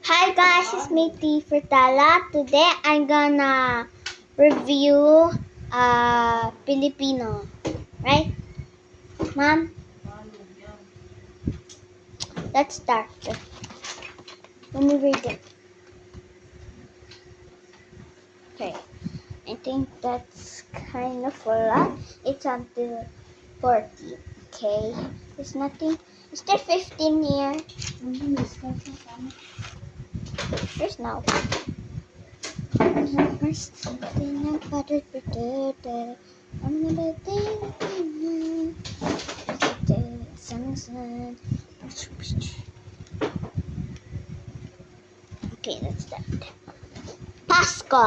Hi guys, it's me T Fertala. Today I'm gonna review Filipino. Right? Mom, let's start. Let me read it. Okay. I think that's kind of a lot. It's until 40. Okay. There's nothing. Is there 15 here? There's no. First, something about it. I'm gonna think. Sunset. Okay, let's start. Pasko.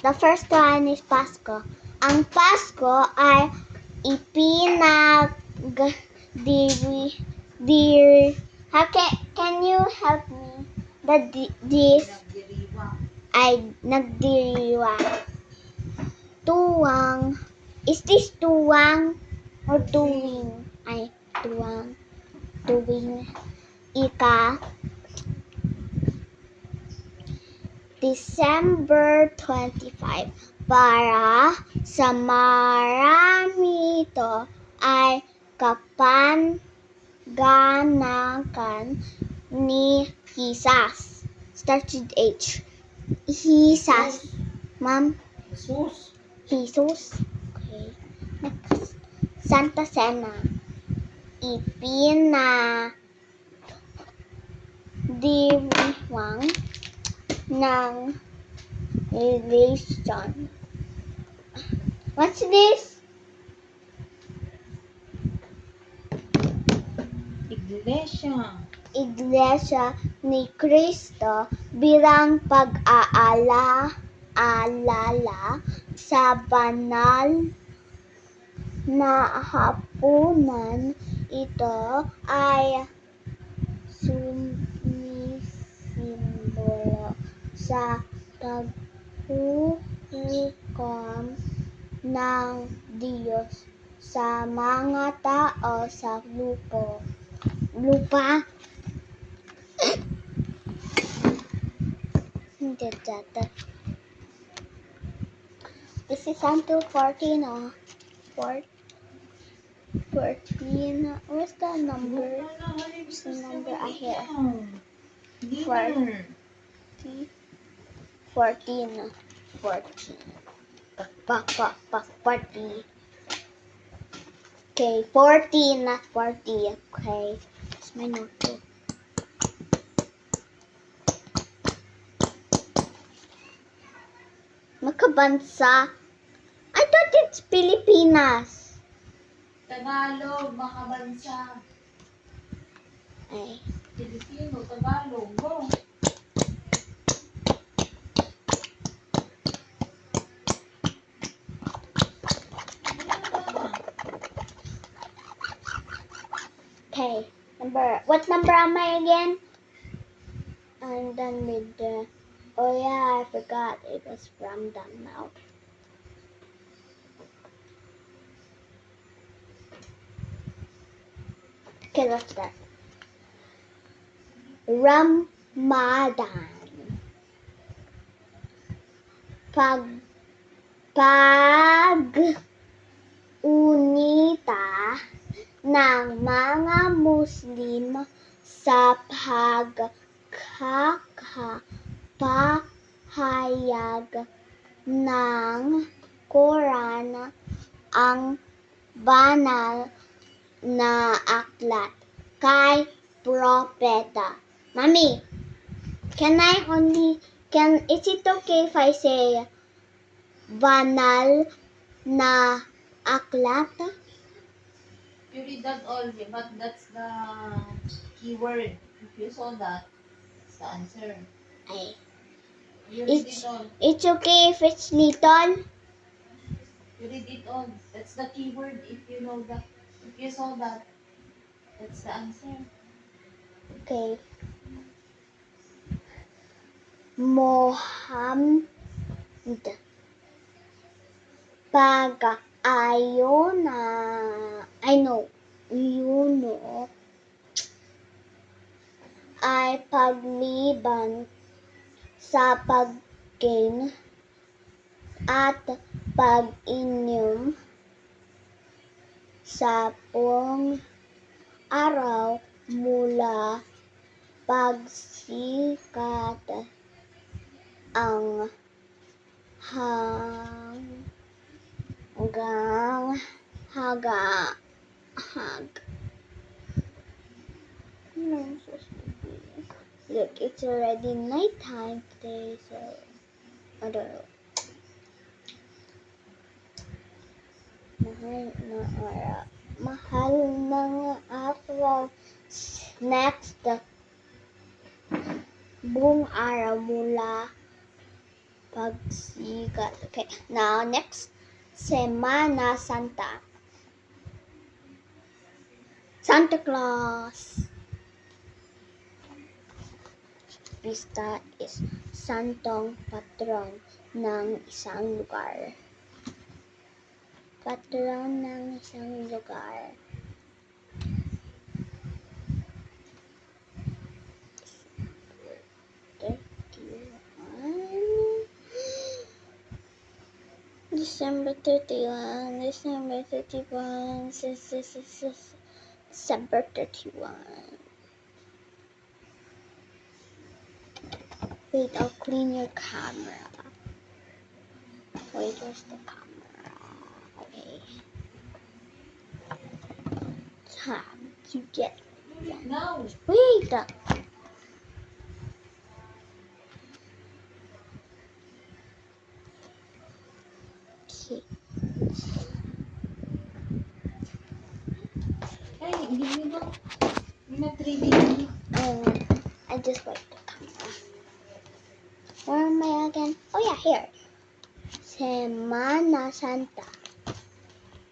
The first one is Pasko. Ang Pasko ay ipinagdiri. Can you help me? This ay nagdiriwa. Tuwang. Is this tuwang or tuwing? Ay, tuwang. Tuwing. Ika. December 25 para sa marami ito ay kapanganakan ni Jesus. Starts with H. Jesus. Ma'am? Jesus. Okay. Next. Santa Cena. Ipinadiriwang ng religion. What's this? Iglesia ni Cristo bilang pag-aalala sa banal na hapunan. Ito ay sumisimbolo sa paghuhukom ng Diyos sa mga tao sa lupa. Hindi data. This is until 14. 14. Where's the number? The number I hear. 14. 14. 40. Okay, 14, not 40. Okay, that's my notebook. Makabansa. I thought it's Pilipinas. Tagalog, makabansa. Ay. Filipino, Tagalog, go. Okay, what number am I again? I'm done with the, oh yeah, I forgot it was from done now. Okay, let's start. Ramadan. Pag-unita ng mga Muslim sa pagkakapahayag ng Quran, ang banal na aklat kay Propeta. Mommy, is it okay if I say banal na aklat? You read that all, but that's the keyword. If you saw that, that's the answer. Ay, You read it all. it's okay if it's little? You read it all. That's the keyword. If you know that, if you saw that, that's the answer. Okay. Mohammed. Pag-ayon na, I know, you know, ay pagliban sa pagkain at pag-inom sa buong araw mula pagsikat ang hanggang hag. Look, it's already nighttime today, so I don't know. Mahal ng araw. Next, buong araw mula pagsikat. Okay, now next, Semana Santa. Santa Claus. Pista is santong patron ng isang lugar. Patron ng isang lugar. December 31, December 31, December 31. Wait, I'll clean your camera. Wait, where's the camera? Okay. Time to get. Now. Wait! Okay. Ay, give me ba? May 3D. I just like the camera. Where am I again? Oh yeah, here. Semana Santa.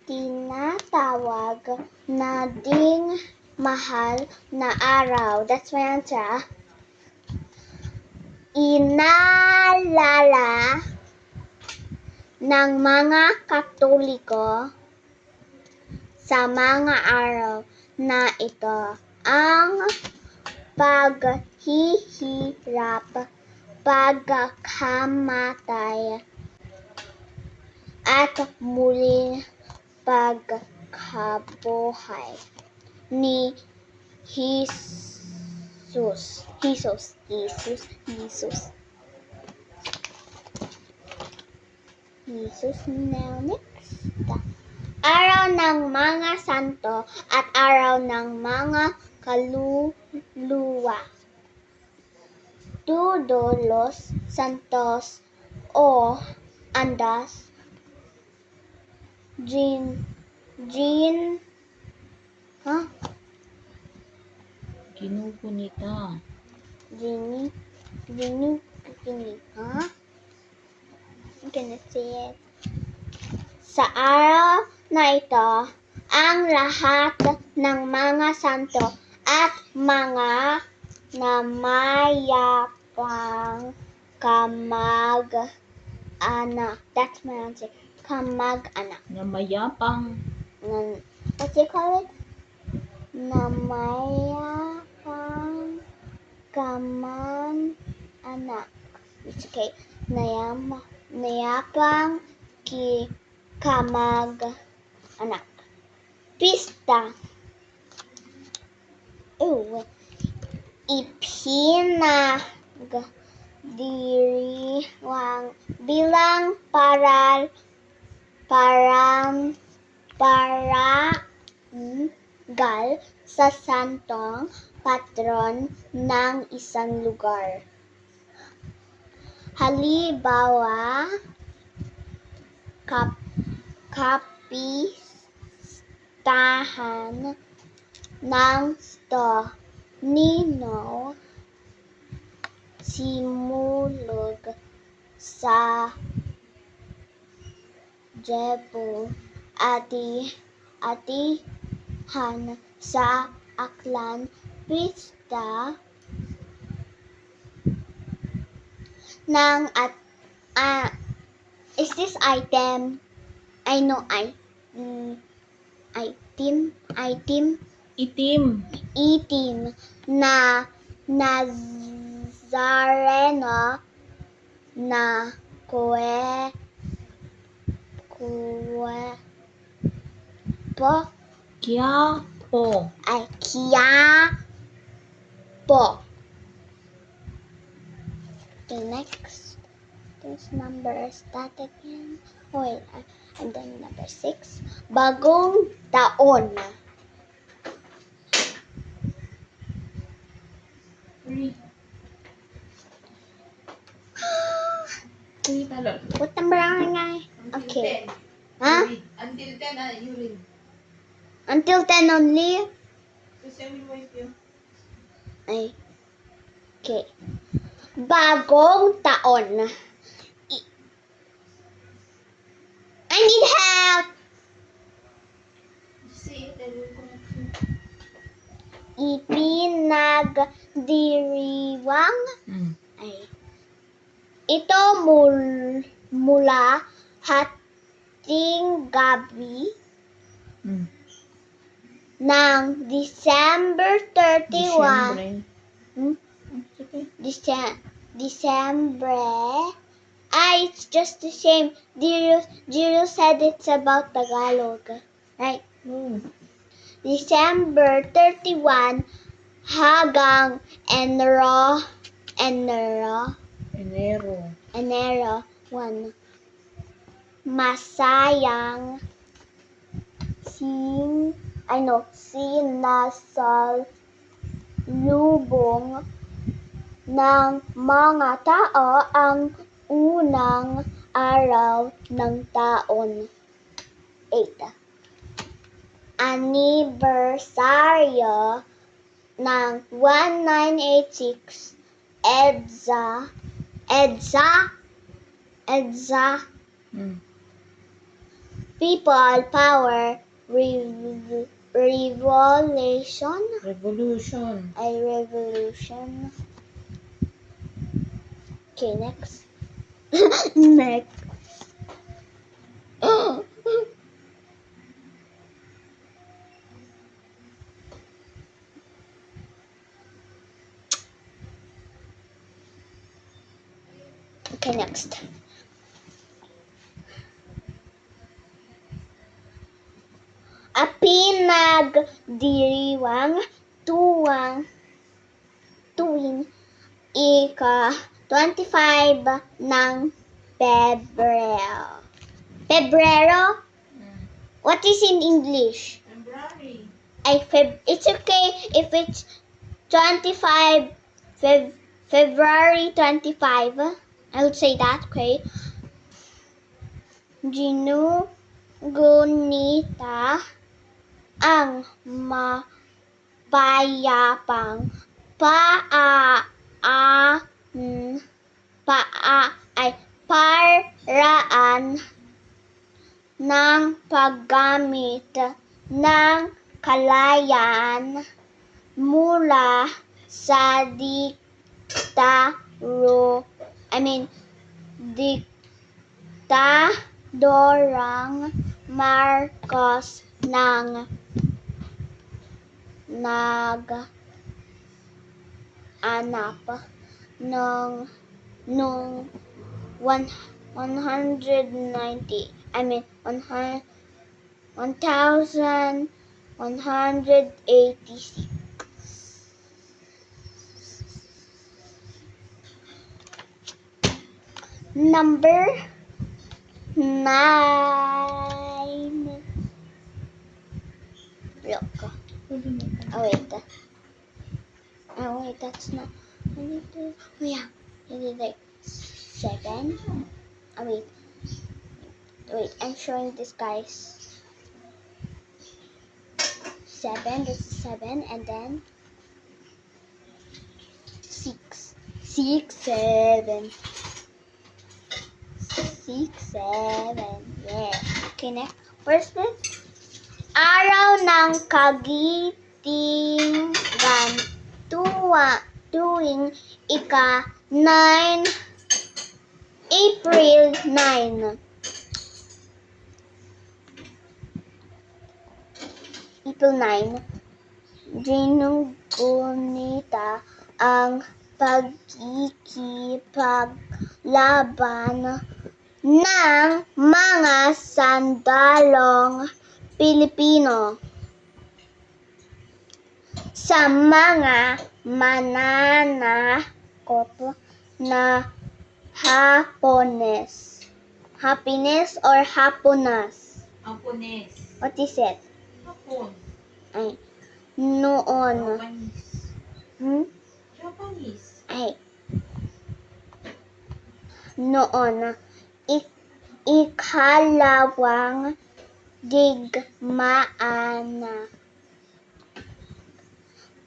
Tinatawag na ding mahal na araw. That's my answer. Inaalala ng mga Katoliko sa mga araw na ito ang paghihirap, pagkamatay, at muling pagkabuhay ni Jesus. Now next. Araw ng mga santo at araw ng mga kaluluwa. Todos los santos o andas Ginugunita. I'm gonna say it. Sa araw na ito, ang lahat ng mga santo at mga namayapang kamag-anak. That's my answer. Kamag-anak. Na mayapang. What do you call it? Namayapang kamag-anak. It's okay. Nayapang kamag-anak. Pista. Ipinagdiriwang bilang parangal sa santong patron ng isang lugar. Halimbawa, kapistahan ng Nino Simulog sa Cebu, atihan sa Aklan, pista ng is this item? I know item Itim. na Nazareno na po Quiapo. ay Quiapo. The next, this number is that again. Oh, wait, I'm done number 6. Bagong taon. Read. Read alone. What number am I? Until Okay. 10. Huh? You read. Until 10, you read. Until 10 only? Kasi I will wipe you. Ay. Okay. Bagong taon. I need help! Say it, I will correct you. Ipinagdiriwang ay ito mula hating gabi ng December 31. Okay. December. It's just the same. Jiru said it's about Tagalog. Right? December 31 hanggang Enero Enero. 1. Masayang sinasalubong ng mga tao ang unang araw ng taon. 8. Anibersaryo ng 1986 EDSA People Power Revolution. Okay, next. Next. Okay, next. Pinagdiriwang tuwing ika-25 ng Pebrero? What is in English? February. It's okay if it's 25 February 25. I would say that, okay? Ginugunita ang mapayapang paraan ng paggamit ng kalayaan mula sa diktadorang Marcos nang nag-anap noong 1186. Number 9. Look. Oh wait, that's not. Yeah. I did like 7. Oh wait, I'm showing this guys. 7, this is 7, and then 6, 7. 6, 7. Yeah. Okay, next. First bit. Araw ng Kagitingan tuwing ika-9 April 9. Ginugunita ang pagkikipaglaban ng mga sundalong Pilipino sa mga mananakop na Hapones. Happiness or Haponas? Hapones. What is it? Hapon. Ay, noon. Japanese. Japanese. Ay, noon. Ikalawang digmaan.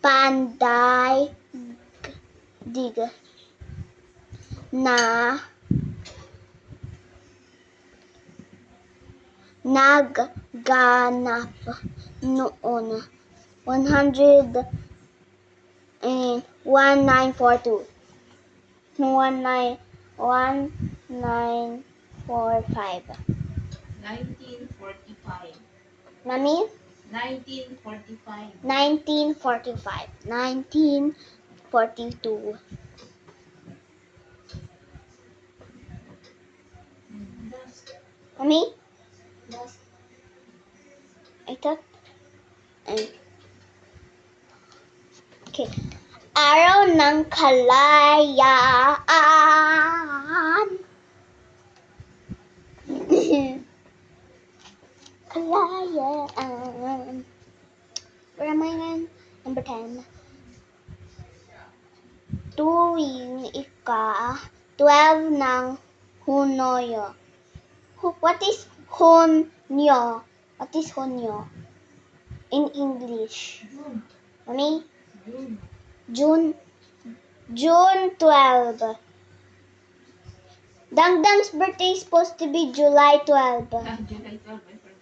Panday dig na nagganap noon 1942. 1945. 1945. Mami? 1945. 1945. 1942. Last. Mami? Last. Ito? Ay. Okay. Araw ng Kalayaan. Kalayaan. Where am I again? Number 10. Tuwing ika-12 ng Hunyo. What is Hunyo? What is Hunyo? In English. June. Mami? June. June 12. Dangdang's birthday is supposed to be July 12. July 12. I forgot.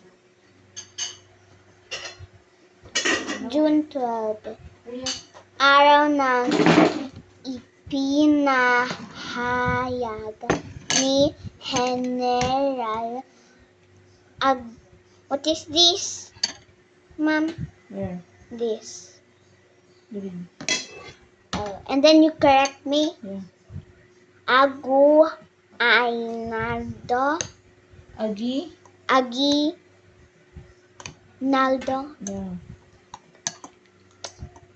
June 12. Kuya. Araw ng ipinahayag ni General What is this? Ma'am? Where? This. Green. Oh, and then you correct me. Yeah. Aguinaldo. Aguinaldo. Yeah.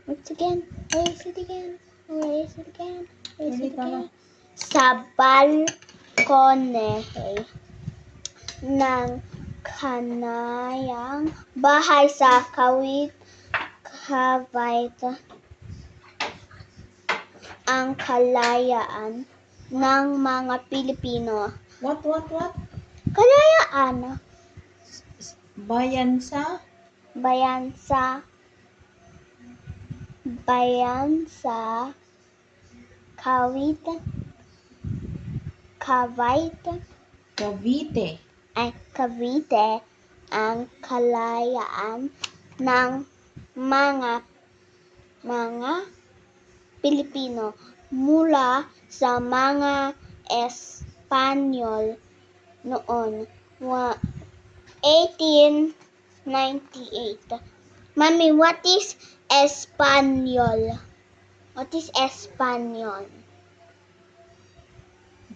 What's again? Where is it again? Where is it again? Where is it Ulit again? na. Sa balkone ng kanayang bahay sa Cavite ang kalayaan ng mga Pilipino. What? Kalayaan. Bayan sa? Bayan sa Cavite. Cavite. Ay, Cavite ang kalayaan ng mga Pilipino mula sa mga Espanyol noon 1898. Mami, what is Espanyol? What is Espanyol?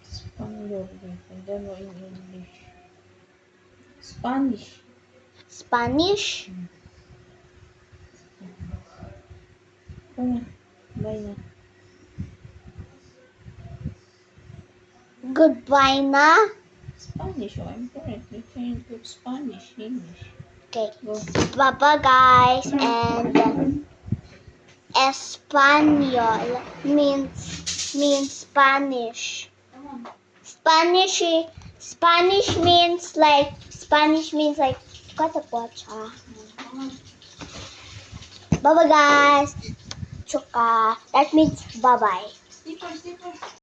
Spanish. I don't know in English. Spanish. Spanish? Bye na. Goodbye na. Spanish. Oh, I'm currently trying to Spanish, English. Okay. Go. Bye-bye, guys. And Espanyol means Spanish. Spanish means like katapocha. Bye-bye, guys. Chuka. That means bye-bye. Slipper.